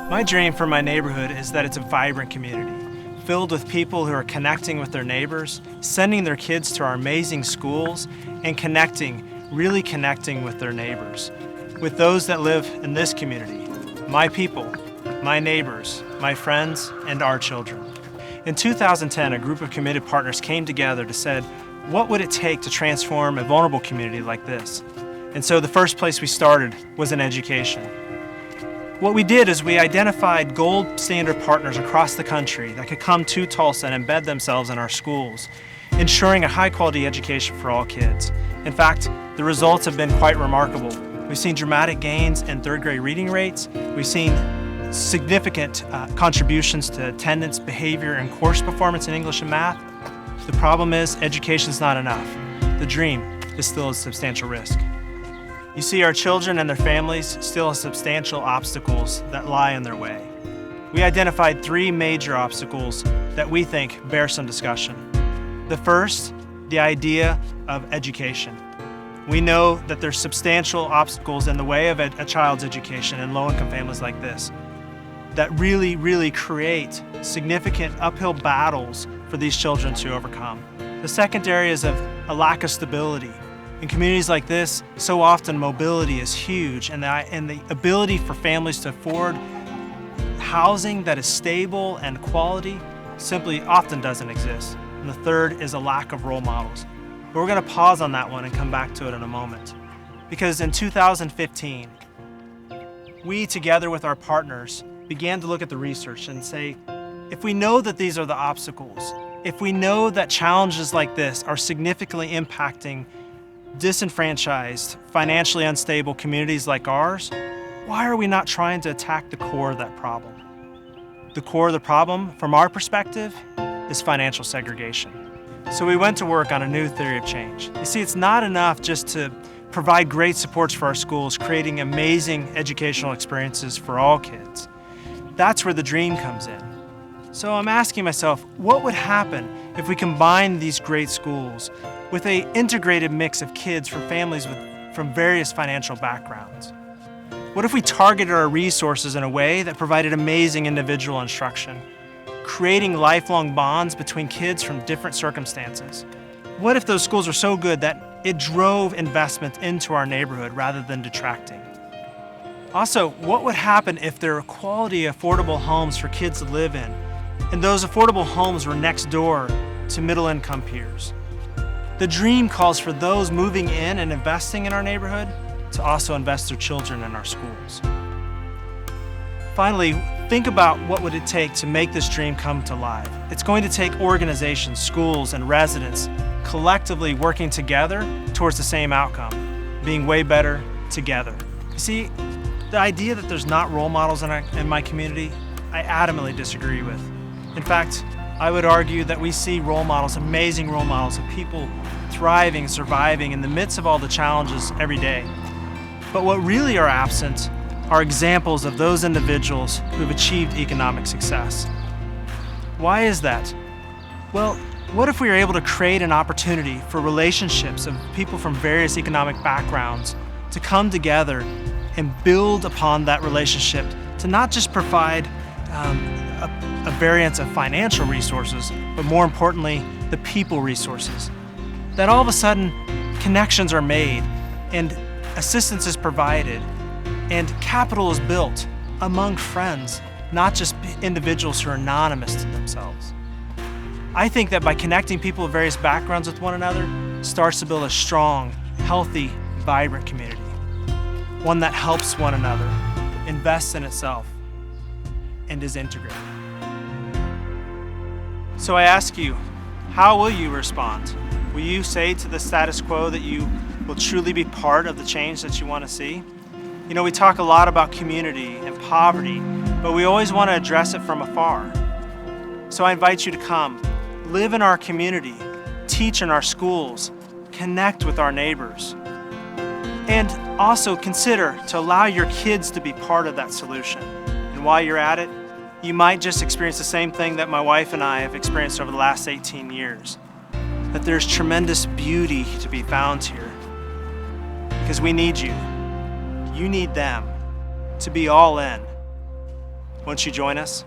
My dream for my neighborhood is that it's a vibrant community, filled with people who are connecting with their neighbors, sending their kids to our amazing schools, and really connecting with their neighbors, with those that live in this community, my people, my neighbors, my friends, and our children. In 2010, a group of committed partners came together to say, what would it take to transform a vulnerable community like this? And so the first place we started was in education. What we did is we identified gold standard partners across the country that could come to Tulsa and embed themselves in our schools, ensuring a high quality education for all kids. In fact, the results have been quite remarkable. We've seen dramatic gains in third grade reading rates. We've seen significant contributions to attendance, behavior, and course performance in English and math. The problem is education's not enough. The dream is still a substantial risk. You see, our children and their families still have substantial obstacles that lie in their way. We identified 3 major obstacles that we think bear some discussion. The first, the idea of education. We know that there's substantial obstacles in the way of a child's education in low-income families like this that really create significant uphill battles for these children to overcome. The second area is of a lack of stability. In communities like this, so often mobility is huge, and the ability for families to afford housing that is stable and quality simply often doesn't exist. And the third is a lack of role models. But we're going to pause on that one and come back to it in a moment. Because in 2015, we, together with our partners, began to look at the research and say, if we know that these are the obstacles, if we know that challenges like this are significantly impacting disenfranchised, financially unstable communities like ours, why are we not trying to attack the core of that problem? The core of the problem, from our perspective, is financial segregation. So we went to work on a new theory of change. You see, it's not enough just to provide great supports for our schools, creating amazing educational experiences for all kids. That's where the dream comes in. So I'm asking myself, what would happen if we combine these great schools with an integrated mix of kids from families from various financial backgrounds? What if we targeted our resources in a way that provided amazing individual instruction, creating lifelong bonds between kids from different circumstances? What if those schools were so good that it drove investment into our neighborhood rather than detracting? Also, what would happen if there were quality, affordable homes for kids to live in, and those affordable homes were next door to middle-income peers? The dream calls for those moving in and investing in our neighborhood to also invest their children in our schools. Finally, think about what would it take to make this dream come to life. It's going to take organizations, schools, and residents collectively working together towards the same outcome, being way better together. You see, the idea that there's not role models in my community, I adamantly disagree with. In fact, I would argue that we see role models, amazing role models of people thriving, surviving in the midst of all the challenges every day. But what really are absent are examples of those individuals who've achieved economic success. Why is that? Well, what if we were able to create an opportunity for relationships of people from various economic backgrounds to come together and build upon that relationship to not just provide a variance of financial resources, but more importantly, the people resources. That all of a sudden, connections are made and assistance is provided and capital is built among friends, not just individuals who are anonymous to themselves. I think that by connecting people of various backgrounds with one another starts to build a strong, healthy, vibrant community. One that helps one another, invests in itself, and is integrated. So I ask you, how will you respond? Will you say to the status quo that you will truly be part of the change that you want to see? You know, we talk a lot about community and poverty, but we always want to address it from afar. So I invite you to come, live in our community, teach in our schools, connect with our neighbors, and also consider to allow your kids to be part of that solution. And while you're at it, you might just experience the same thing that my wife and I have experienced over the last 18 years, that there's tremendous beauty to be found here. Because we need you. You need them to be all in. Won't you join us?